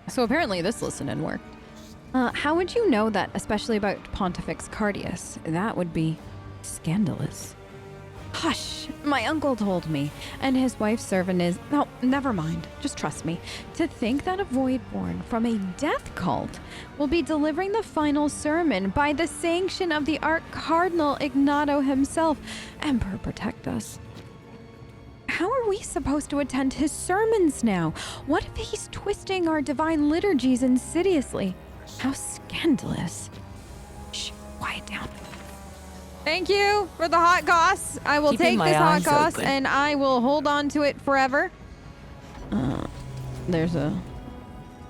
So apparently this listening worked. How would you know that, especially about Pontifex Cardius? That would be scandalous. Hush! My uncle told me, and his wife's servant is... Oh, never mind. Just trust me. To think that a Voidborn from a death cult will be delivering the final sermon by the sanction of the Arch-Cardinal Ignato himself. Emperor protect us. How are we supposed to attend his sermons now? What if he's twisting our divine liturgies insidiously? How scandalous. Shh, quiet down. Thank you for the hot goss. I will take this hot goss and I will hold on to it forever. There's a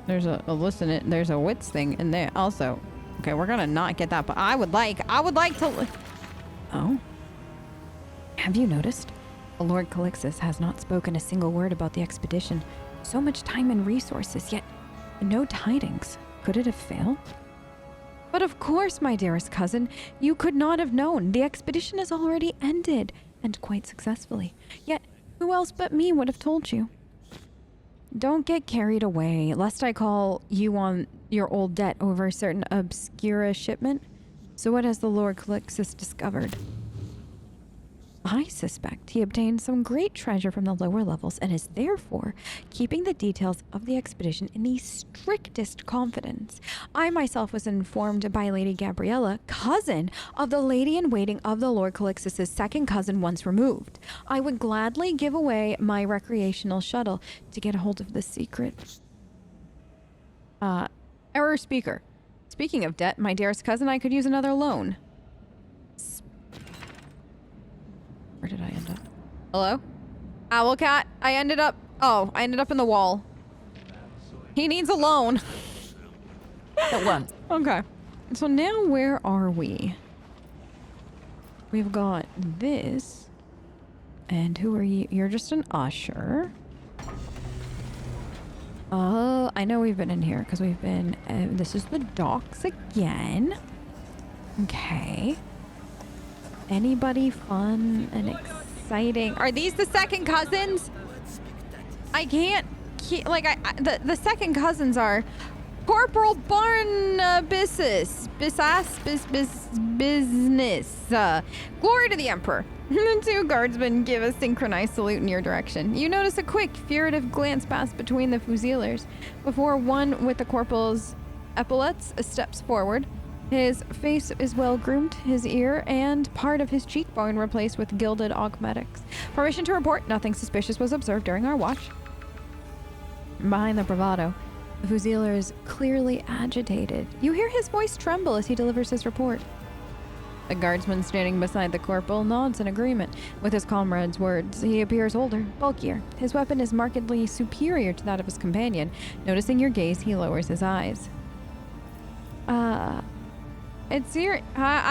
wits thing in there also. Okay, we're gonna not get that, but I would like to. Oh, have you noticed? The Lord Calixtus has not spoken a single word about the expedition. So much time and resources, yet no tidings. Could it have failed? But of course, my dearest cousin, you could not have known. The expedition has already ended, and quite successfully. Yet, who else but me would have told you? Don't get carried away, lest I call you on your old debt over a certain obscura shipment. So what has the Lord Calixtus discovered? I suspect he obtained some great treasure from the lower levels and is therefore keeping the details of the expedition in the strictest confidence. I myself was informed by Lady Gabriella, cousin of the lady-in-waiting of the Lord Calixtus' second cousin once removed. I would gladly give away my recreational shuttle to get a hold of this secret. Error speaker. Speaking of debt, my dearest cousin, I could use another loan. Where did I end up? Hello? Owlcat, I ended up in the wall. He needs a loan. At once. Okay. So now where are we? We've got this. And who are you? You're just an usher. Oh, I know we've been in here because we've been... this is the docks again. Okay. Anybody fun and exciting? Are these the second cousins? I can't keep, like, the second cousins are Corporal Barnabas, business. Glory to the Emperor. The two guardsmen give a synchronized salute in your direction. You notice a quick, furtive glance pass between the Fusiliers before one with the corporal's epaulets steps forward. His face is well groomed, his ear and part of his cheekbone replaced with gilded augmetics. Permission to report, nothing suspicious was observed during our watch. Behind the bravado, the Fusilier is clearly agitated. You hear his voice tremble as he delivers his report. The guardsman standing beside the corporal nods in agreement with his comrade's words. He appears older, bulkier. His weapon is markedly superior to that of his companion. Noticing your gaze, he lowers his eyes. I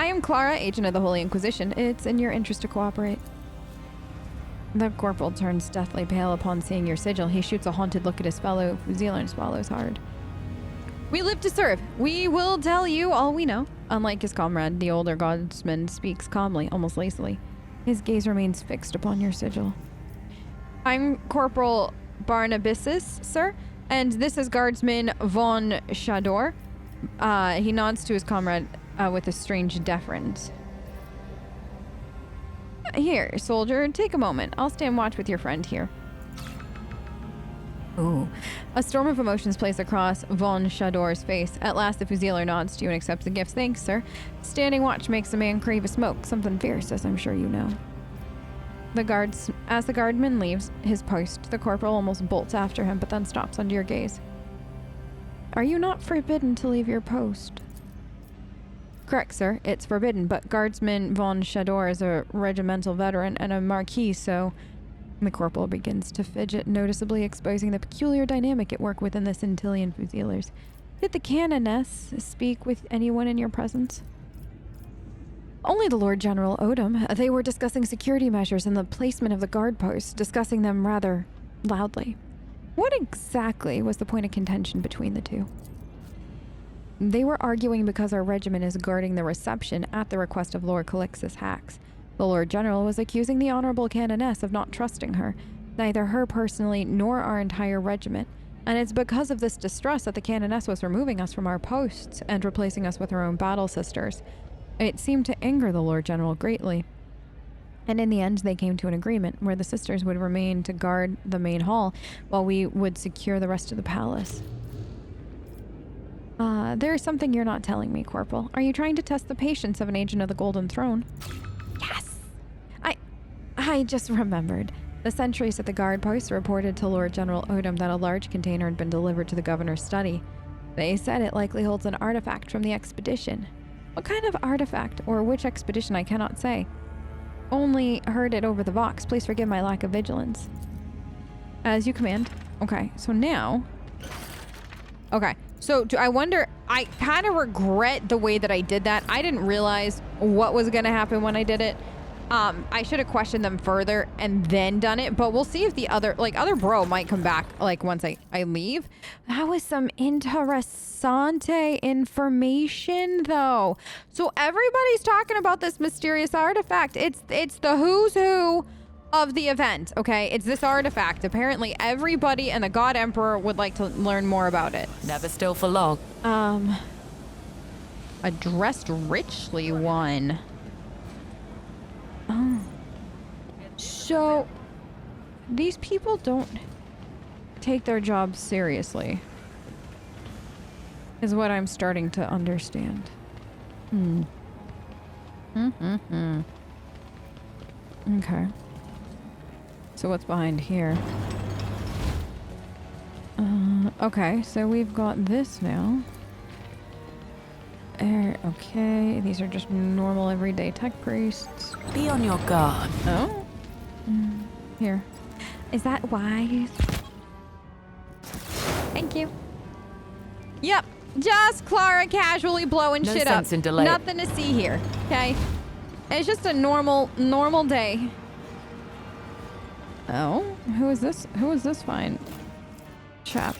am Clara, agent of the Holy Inquisition. It's in your interest to cooperate. The corporal turns deathly pale upon seeing your sigil. He shoots a haunted look at his fellow Fusilier and swallows hard. We live to serve. We will tell you all we know. Unlike his comrade, the older guardsman speaks calmly, almost lazily. His gaze remains fixed upon your sigil. I'm Corporal Barnabasis, sir, and this is Guardsman von Shador. He nods to his comrade with a strange deference. Here, soldier, take a moment. I'll stand watch with your friend here. Ooh. A storm of emotions plays across von Shador's face. At last, the Fusilier nods to you and accepts the gifts. Thanks, sir. Standing watch makes a man crave a smoke. Something fierce, as I'm sure you know. As the guardman leaves his post, the corporal almost bolts after him, but then stops under your gaze. Are you not forbidden to leave your post? Correct, sir. It's forbidden, but Guardsman von Shador is a regimental veteran and a marquis, so... The corporal begins to fidget, noticeably exposing the peculiar dynamic at work within the Centillion Fusiliers. Did the canoness speak with anyone in your presence? Only the Lord General Odom. They were discussing security measures and the placement of the guard posts, discussing them rather loudly. What exactly was the point of contention between the two? They were arguing because our regiment is guarding the reception at the request of Lord Calixtus Hax. The Lord General was accusing the Honorable Canoness of not trusting her, neither her personally nor our entire regiment. And it's because of this distrust that the Canoness was removing us from our posts and replacing us with her own battle sisters. It seemed to anger the Lord General greatly. And in the end, they came to an agreement where the sisters would remain to guard the main hall while we would secure the rest of the palace. There's something you're not telling me, Corporal. Are you trying to test the patience of an agent of the Golden Throne? Yes! I just remembered. The sentries at the guard post reported to Lord General Odom that a large container had been delivered to the governor's study. They said it likely holds an artifact from the expedition. What kind of artifact, or which expedition, I cannot say. Only heard it over the Vox. Please forgive my lack of vigilance. As you command. Okay, so now... Okay, so I wonder... I kind of regret the way that I did that. I didn't realize what was going to happen when I did it. I should have questioned them further and then done it, but we'll see if the other bro might come back, like, once I leave. That was some interessante information, though. So everybody's talking about this mysterious artifact. It's the who's who of the event, okay? It's this artifact. Apparently everybody and the God Emperor would like to learn more about it. Never still for long. A dressed richly one. Oh. So, these people don't take their jobs seriously, is what I'm starting to understand. Okay. So what's behind here? Okay, so we've got this now. Okay, these are just normal everyday tech priests. Be on your guard. Oh? Here. Is that wise? Thank you. Yep, just Clara casually blowing No shit up. sense in delay. Nothing to see here, okay? It's just a normal day. Oh? Who is this? Who is this fine chap?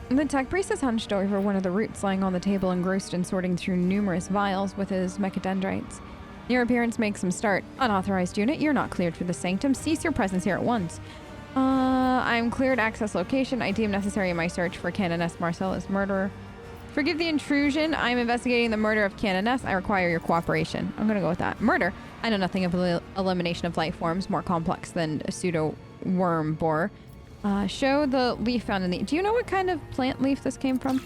The tech priest is hunched over one of the roots lying on the table, engrossed in sorting through numerous vials with his mechadendrites. Your appearance makes him start. Unauthorized unit, you're not cleared for the sanctum. Cease your presence here at once. I'm cleared access location. I deem necessary in my search for Canoness Marcella's murderer. Forgive the intrusion. I'm investigating the murder of Canoness. I require your cooperation. I'm gonna go with that. Murder. I know nothing of the elimination of life forms more complex than a pseudo worm borer. Show the leaf found in the... Do you know what kind of plant leaf this came from?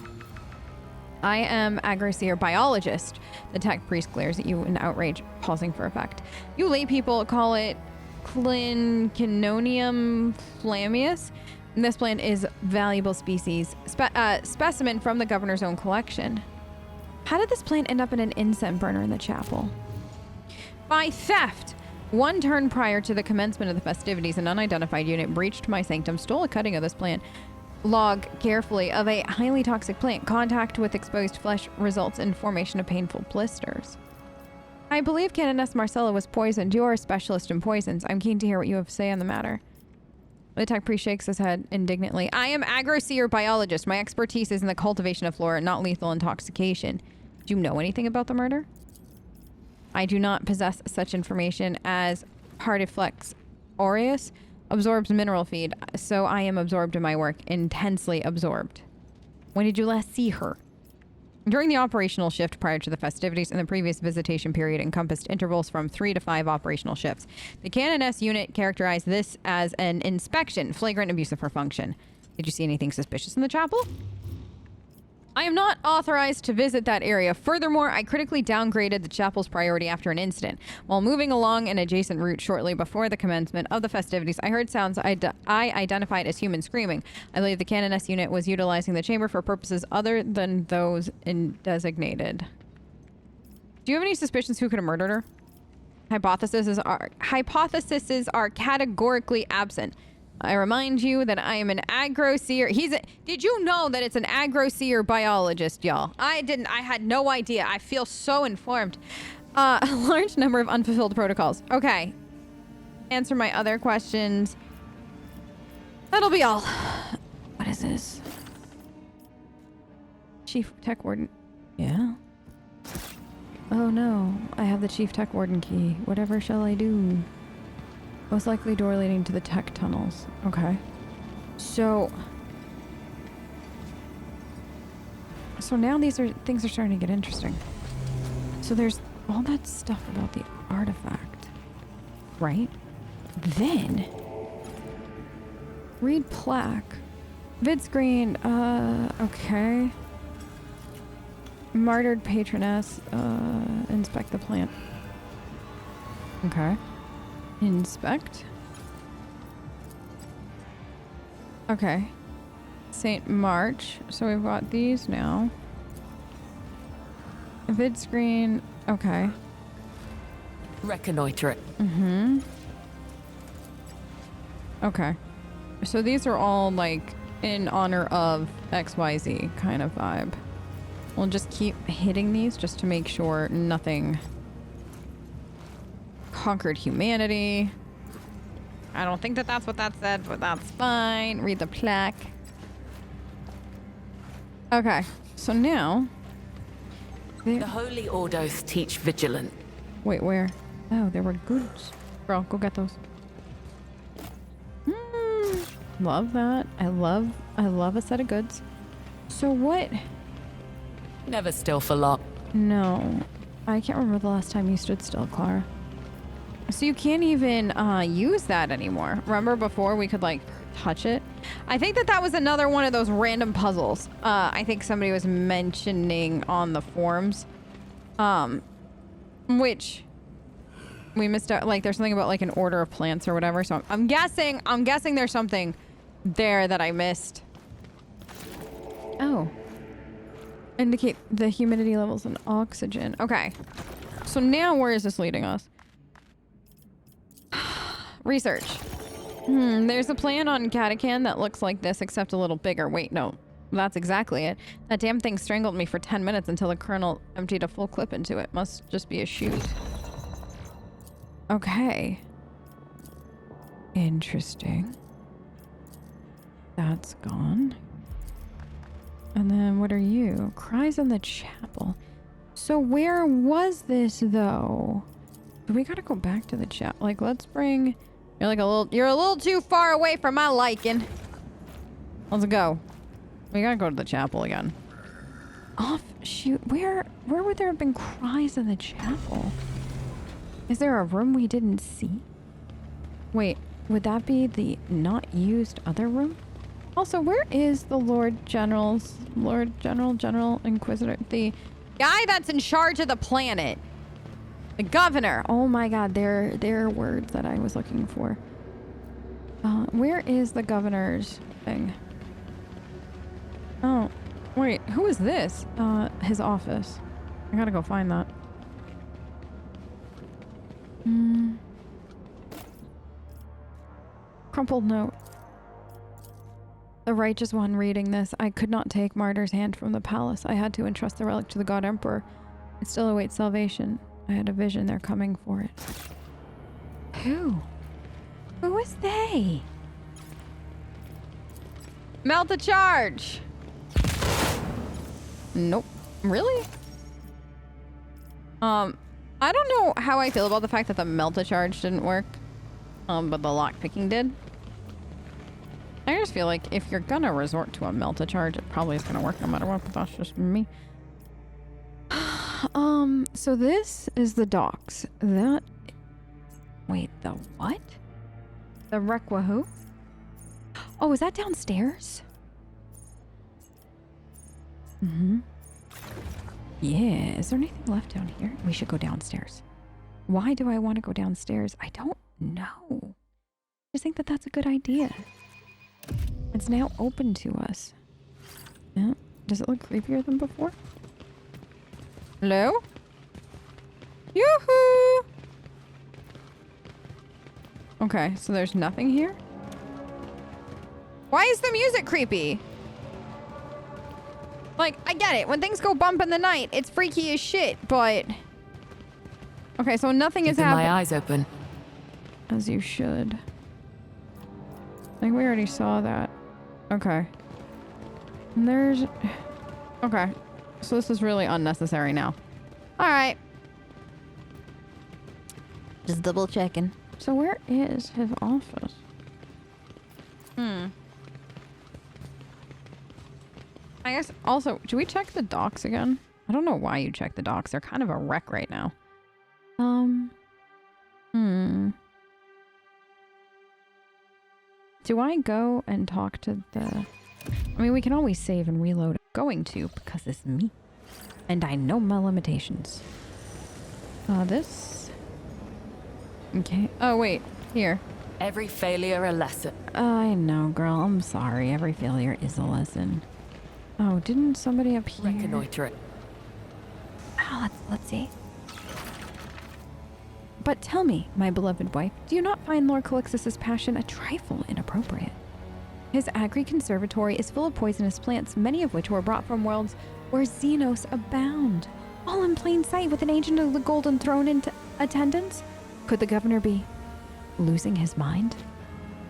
I am Agroseer Biologist. The tech priest glares at you in outrage, pausing for effect. You lay people call it Clincinonium flammeus. This plant is valuable species. Specimen from the governor's own collection. How did this plant end up in an incense burner in the chapel? By theft! 1 turn prior to the commencement of the festivities, an unidentified unit breached my sanctum, stole a cutting of this plant. Log carefully of a highly toxic plant. Contact with exposed flesh results in formation of painful blisters. I believe Canoness Marcella was poisoned. You are a specialist in poisons. I'm keen to hear what you have to say on the matter. The tech priest shakes his head indignantly. I am Agroseer Biologist. My expertise is in the cultivation of flora, not lethal intoxication. Do you know anything about the murder? I do not possess such information as Partiflex aureus absorbs mineral feed, so I am absorbed in my work, intensely absorbed. When did you last see her? During the operational shift prior to the festivities, and the previous visitation period encompassed intervals from 3 to 5 operational shifts. The Canoness unit characterized this as an inspection, flagrant abuse of her function. Did you see anything suspicious in the chapel? I am not authorized to visit that area. Furthermore, I critically downgraded the chapel's priority after an incident. While moving along an adjacent route shortly before the commencement of the festivities, I heard sounds I identified as human screaming. I believe the Canoness unit was utilizing the chamber for purposes other than those designated. Do you have any suspicions who could have murdered her? Hypotheses are categorically absent. I remind you that I am an Agroseer. Did you know that it's an Agroseer Biologist, y'all? I didn't. I had no idea. I feel so informed. A large number of unfulfilled protocols. Okay. Answer my other questions. That'll be all. What is this? Chief Tech Warden. Yeah? Oh no. I have the Chief Tech Warden key. Whatever shall I do? Most likely door leading to the tech tunnels. Okay. So now things are starting to get interesting. So there's all that stuff about the artifact, right? Then read plaque. Vid screen, okay. Martyred patroness, inspect the plant. Okay. Inspect. Okay. Saint March. So we've got these now. Vid screen. Okay. Reconnoiter it. Mm-hmm. Okay. So these are all like in honor of XYZ kind of vibe. We'll just keep hitting these just to make sure nothing conquered humanity. I don't think that that's what that said, but that's fine. Read the plaque. Okay, so now... The Holy Ordos teach vigilance. Wait, where? Oh, there were goods. Bro, go get those. Love that. I love a set of goods. So what? Never still for long. No. I can't remember the last time you stood still, Clara. So you can't even use that anymore. Remember before we could like touch it? I think that was another one of those random puzzles. I think somebody was mentioning on the forums. Which we missed out. Like there's something about like an order of plants or whatever. So I'm guessing there's something there that I missed. Oh. Indicate the humidity levels and oxygen. Okay. So now where is this leading us? Research. There's a plan on Catacan that looks like this except a little bigger. Wait, no. That's exactly it. That damn thing strangled me for 10 minutes until the colonel emptied a full clip into it. Must just be a chute. Okay. Interesting. That's gone. And then what are you? Cries in the chapel. So where was this though? We gotta go back to the chapel. Like let's bring... You're a little too far away from my liking. Let's go. We gotta go to the chapel again. Shoot. Where would there have been cries in the chapel? Is there a room we didn't see? Wait, would that be the not used other room? Also, where is the Lord General Inquisitor? The guy that's in charge of the planet. The governor. Oh my god, they're words that I was looking for. Where is the governor's thing? Oh, wait, who is this? His office. I gotta go find that. Crumpled note. The righteous one reading this. I could not take Martyr's hand from the palace. I had to entrust the relic to the God Emperor. It still awaits salvation. I had a vision they're coming for it. Who? Who is they? Melt the charge! Nope. Really? I don't know how I feel about the fact that the melt the charge didn't work. But the lockpicking did. I just feel like if you're gonna resort to a melt a charge, it probably is gonna work no matter what, but that's just me. So this is the docks. Wait, the what? The Requahu? Oh, is that downstairs? Yeah, is there anything left down here? We should go downstairs. Why do I want to go downstairs? I don't know. I just think that that's a good idea. It's now open to us. Yeah. Does it look creepier than before? Hello? Yoo-hoo! Okay, so there's nothing here? Why is the music creepy? Like, I get it. When things go bump in the night, it's freaky as shit, but... Okay, so nothing is happening. My eyes open. As you should. I think we already saw that. Okay. And there's... Okay. So this is really unnecessary now. Alright. Just double checking. So where is his office? I guess also, should we check the docks again? I don't know why you check the docks. They're kind of a wreck right now. Do I go and talk to the... I mean, we can always save and reload. Going to, because it's me. And I know my limitations. This... Okay. Oh, wait. Here. Every failure a lesson. I know, girl. I'm sorry. Every failure is a lesson. Oh, didn't somebody up here... Reconnoiter it. Oh, let's see. But tell me, my beloved wife, do you not find Lord Calixtus's passion a trifle inappropriate? His agri-conservatory is full of poisonous plants, many of which were brought from worlds where xenos abound. All in plain sight with an agent of the Golden Throne in attendance? Could the governor be losing his mind?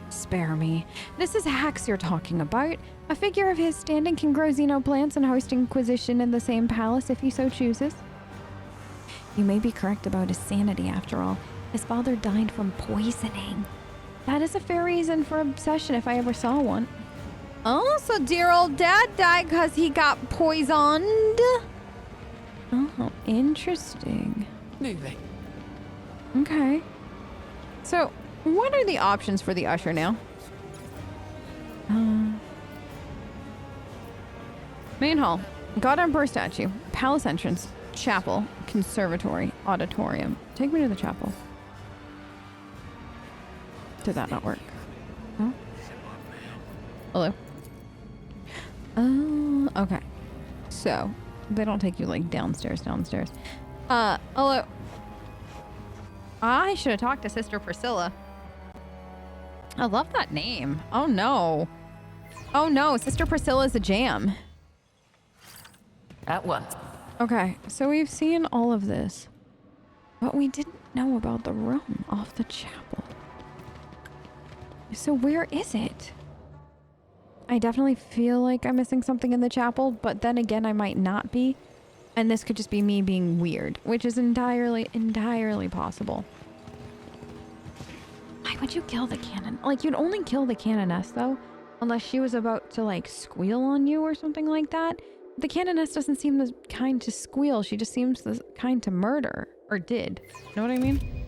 Spare me. This is Hax you're talking about. A figure of his standing can grow xenoplants and host Inquisition in the same palace if he so chooses. You may be correct about his sanity after all. His father died from poisoning. That is a fair reason for obsession if I ever saw one. Oh, so dear old dad died because he got poisoned? Oh, interesting. Moving. Okay. So, what are the options for the usher now? Main hall. God Emperor statue. Palace entrance. Chapel. Conservatory. Auditorium. Take me to the chapel. Did that not work? Huh? Hello? Okay. So, they don't take you like downstairs. Hello? I should have talked to Sister Priscilla. I love that name. Oh no. Oh no, Sister Priscilla's a jam. At once. Okay, so we've seen all of this, but we didn't know about the room off the chapel. So where is it? I definitely feel like I'm missing something in the chapel, but then again, I might not be. And this could just be me being weird, which is entirely possible. Why would you kill the cannon? Like, you'd only kill the canoness, though, unless she was about to, like, squeal on you or something like that. The canoness doesn't seem the kind to squeal. She just seems the kind to murder. Or did. Know what I mean?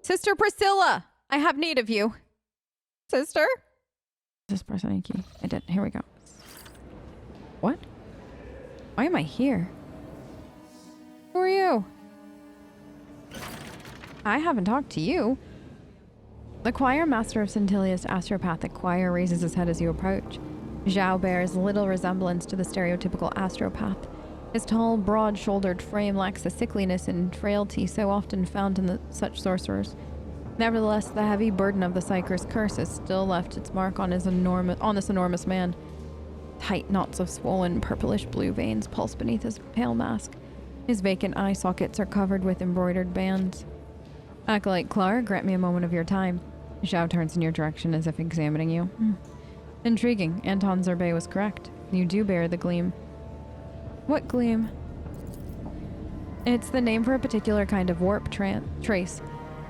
Sister Priscilla! I have need of you. Sister? Just press any key. I did. Here we go. What? Why am I here? Who are you? I haven't talked to you. The choir master of Centilia's astropathic choir raises his head as you approach. Zhao bears little resemblance to the stereotypical astropath. His tall, broad-shouldered frame lacks the sickliness and frailty so often found in such sorcerers. Nevertheless, the heavy burden of the Psyker's curse has still left its mark on this enormous man. Tight knots of swollen, purplish-blue veins pulse beneath his pale mask. His vacant eye sockets are covered with embroidered bands. Acolyte Clara, grant me a moment of your time. Zhao turns in your direction as if examining you. Intriguing. Anton Zerbay was correct. You do bear the gleam. What gleam? It's the name for a particular kind of warp trace.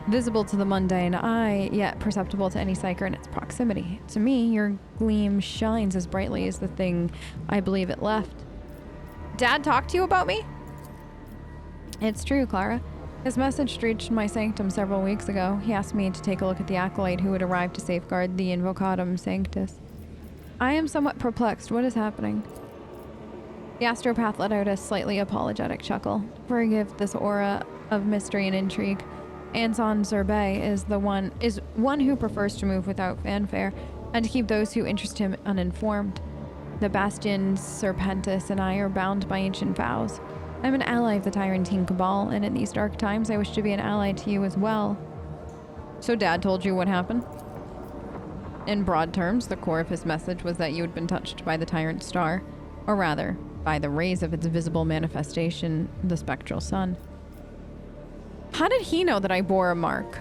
Visible to the mundane eye, yet perceptible to any psyker in its proximity. To me, your gleam shines as brightly as the thing I believe it left. Dad talked to you about me? It's true, Clara. His message reached my sanctum several weeks ago. He asked me to take a look at the acolyte who had arrived to safeguard the Invocatum Sanctus. I am somewhat perplexed. What is happening? The astropath let out a slightly apologetic chuckle. Forgive this aura of mystery and intrigue. Anton Zerbay is one who prefers to move without fanfare and to keep those who interest him uninformed. The Bastions, Serpentis, and I are bound by ancient vows. I'm an ally of the Tyrantine Cabal, and in these dark times I wish to be an ally to you as well. So Dad told you what happened? In broad terms, the core of his message was that you had been touched by the Tyrant Star, or rather, by the rays of its visible manifestation, the spectral sun. How did he know that I bore a mark?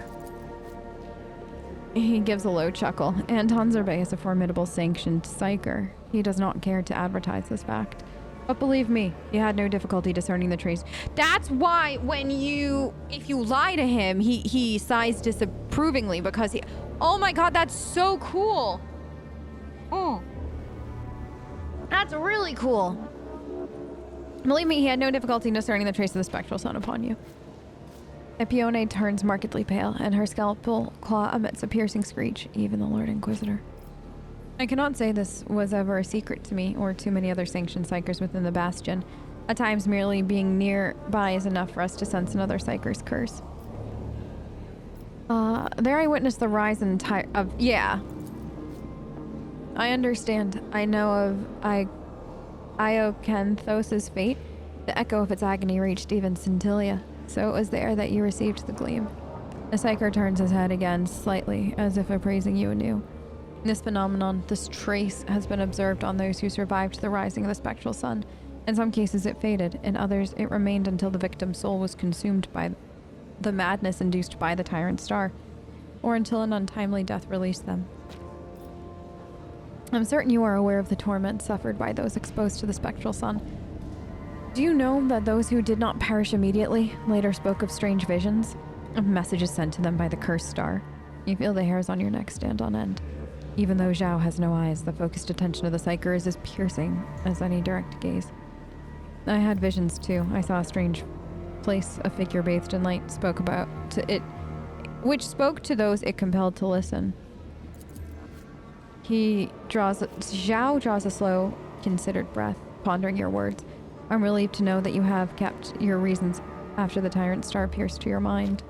He gives a low chuckle. Anton Zerbay is a formidable sanctioned psyker. He does not care to advertise this fact. But believe me, he had no difficulty discerning the trace. That's why if you lie to him, he sighs disapprovingly because he... Oh my god, that's so cool. Oh. That's really cool. Believe me, he had no difficulty discerning the trace of the spectral sun upon you. Epione turns markedly pale, and her scalpel claw emits a piercing screech, even the Lord Inquisitor. I cannot say this was ever a secret to me, or to many other sanctioned psychers within the Bastion. At times, merely being nearby is enough for us to sense another psycher's curse. There I witnessed the rise yeah. I understand. I know of Iocanthos' fate. The echo of its agony reached even Scintilla. So it was there that you received the gleam. The psyker turns his head again slightly, as if appraising you anew. This phenomenon, this trace, has been observed on those who survived the rising of the spectral sun. In some cases it faded, in others it remained until the victim's soul was consumed by the madness induced by the tyrant star, or until an untimely death released them. I'm certain you are aware of the torment suffered by those exposed to the spectral sun. Do you know that those who did not perish immediately later spoke of strange visions, of messages sent to them by the cursed star? You feel the hairs on your neck stand on end. Even though Zhao has no eyes, the focused attention of the psyker is as piercing as any direct gaze. I had visions too. I saw a strange place, a figure bathed in light, which spoke to those it compelled to listen. Zhao draws a slow, considered breath, pondering your words. I'm relieved to know that you have kept your reasons after the tyrant star pierced to your mind.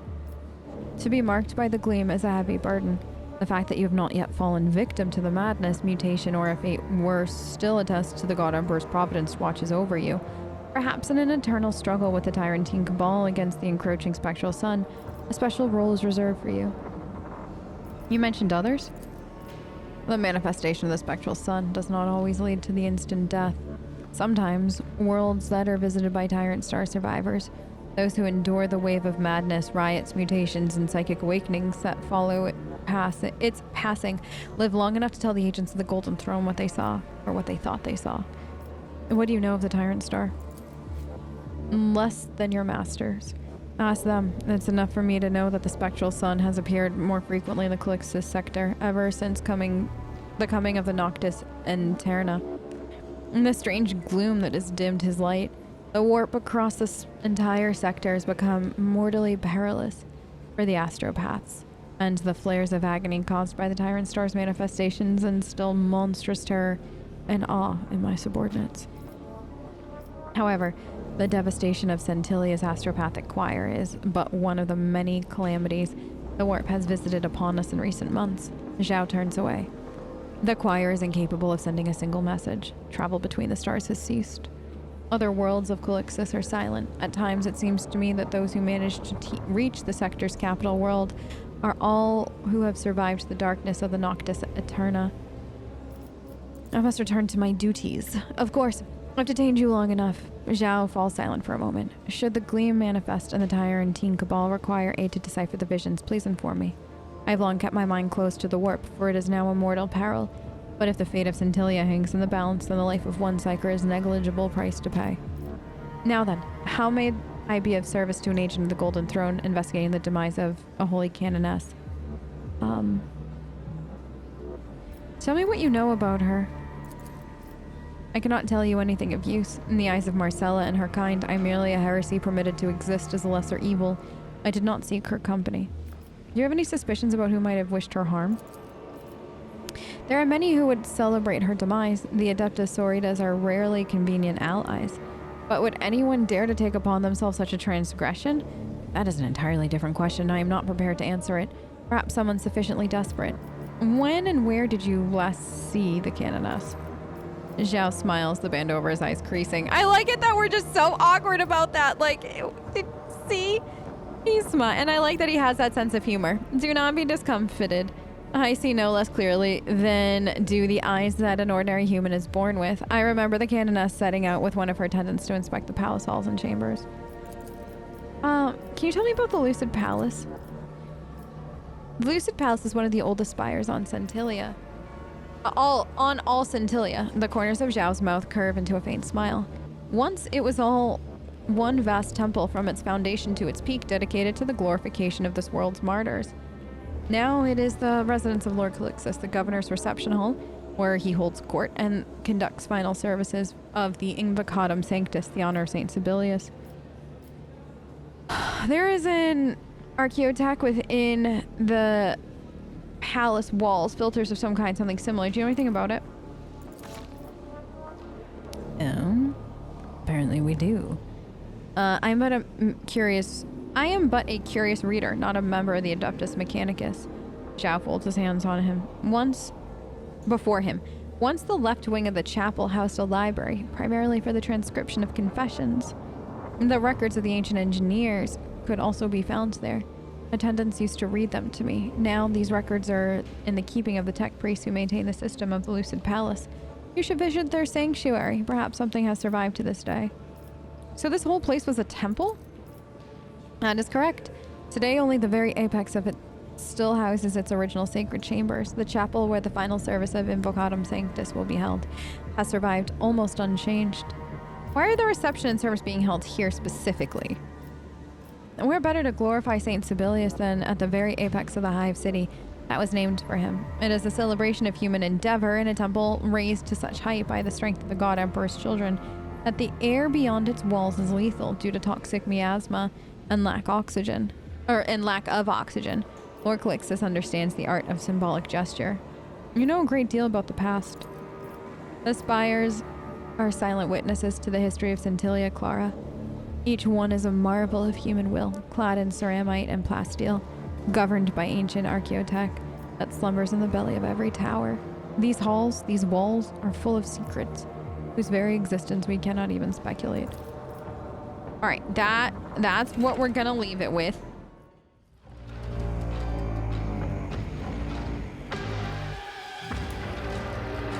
To be marked by the gleam is a heavy burden. The fact that you have not yet fallen victim to the madness, mutation, or a fate worse still attests to the God Emperor's providence watches over you. Perhaps in an eternal struggle with the Tyrantine Cabal against the encroaching spectral sun, a special role is reserved for you. You mentioned others? The manifestation of the spectral sun does not always lead to the instant death. Sometimes, worlds that are visited by Tyrant Star survivors, those who endure the wave of madness, riots, mutations, and psychic awakenings that follow its passing, live long enough to tell the agents of the Golden Throne what they saw, or what they thought they saw. What do you know of the Tyrant Star? Less than your masters. Ask them. It's enough for me to know that the spectral sun has appeared more frequently in the Calixtus sector ever since the coming of the Noctis and Terna. And the strange gloom that has dimmed his light, the warp across this entire sector has become mortally perilous for the astropaths, and the flares of agony caused by the Tyrant Star's manifestations instill monstrous terror and awe in my subordinates. However, the devastation of Centilia's astropathic choir is but one of the many calamities the warp has visited upon us in recent months. Zhao turns away. The choir is incapable of sending a single message. Travel between the stars has ceased. Other worlds of Calixtus are silent. At times it seems to me that those who manage to reach the sector's capital world are all who have survived the darkness of the Noctis Eterna. I must return to my duties. Of course, I've detained you long enough. Zhao falls silent for a moment. Should the gleam manifest and the Tyrantine Cabal require aid to decipher the visions, please inform me. I have long kept my mind close to the warp, for it is now a mortal peril. But if the fate of Scintilla hangs in the balance, then the life of one psyker is a negligible price to pay. Now then, how may I be of service to an agent of the Golden Throne investigating the demise of a holy canoness? Tell me what you know about her. I cannot tell you anything of use. In the eyes of Marcella and her kind, I am merely a heresy permitted to exist as a lesser evil. I did not seek her company. Do you have any suspicions about who might have wished her harm? There are many who would celebrate her demise. The Adeptus Sororitas are rarely convenient allies. But would anyone dare to take upon themselves such a transgression? That is an entirely different question. I am not prepared to answer it. Perhaps someone sufficiently desperate. When and where did you last see the canoness? Zhao smiles, the band over his eyes creasing. I like it that we're just so awkward about that. Like, see? He smiles, and I like that he has that sense of humor. Do not be discomfited. I see no less clearly than do the eyes that an ordinary human is born with. I remember the canoness setting out with one of her attendants to inspect the palace halls and chambers. Can you tell me about the Lucid Palace? The Lucid Palace is one of the oldest spires on Scintilla. All Scintilla. The corners of Zhao's mouth curve into a faint smile. Once it was all one vast temple from its foundation to its peak dedicated to the glorification of this world's martyrs. Now it is the residence of Lord Calixtus, the governor's reception hall, where he holds court and conducts final services of the Invocatum Sanctus, the honor of Saint Sibelius. There is an archaeotech within the palace walls, filters of some kind, something similar. Do you know anything about it? Apparently we do. I am but a curious reader, not a member of the Adeptus Mechanicus. Zhao folds his hands on him. Once the left wing of the chapel housed a library, primarily for the transcription of confessions. The records of the ancient engineers could also be found there. Attendants used to read them to me. Now these records are in the keeping of the tech priests who maintain the system of the Lucid Palace. You should visit their sanctuary. Perhaps something has survived to this day. So this whole place was a temple? That is correct. Today only the very apex of it still houses its original sacred chambers. The chapel where the final service of Invocatum Sanctus will be held has survived almost unchanged. Why are the reception and service being held here specifically? Where better to glorify Saint Sibelius than at the very apex of the hive city that was named for him. It is a celebration of human endeavor in a temple raised to such height by the strength of the God Emperor's children that the air beyond its walls is lethal due to toxic miasma and lack of oxygen. Lord Calixtus understands the art of symbolic gesture. You know a great deal about the past. The spires are silent witnesses to the history of Centilia Clara. Each one is a marvel of human will, clad in ceramite and plasteel, governed by ancient archaeotech that slumbers in the belly of every tower. These halls, these walls, are full of secrets, whose very existence we cannot even speculate. All right, that's what we're gonna leave it with.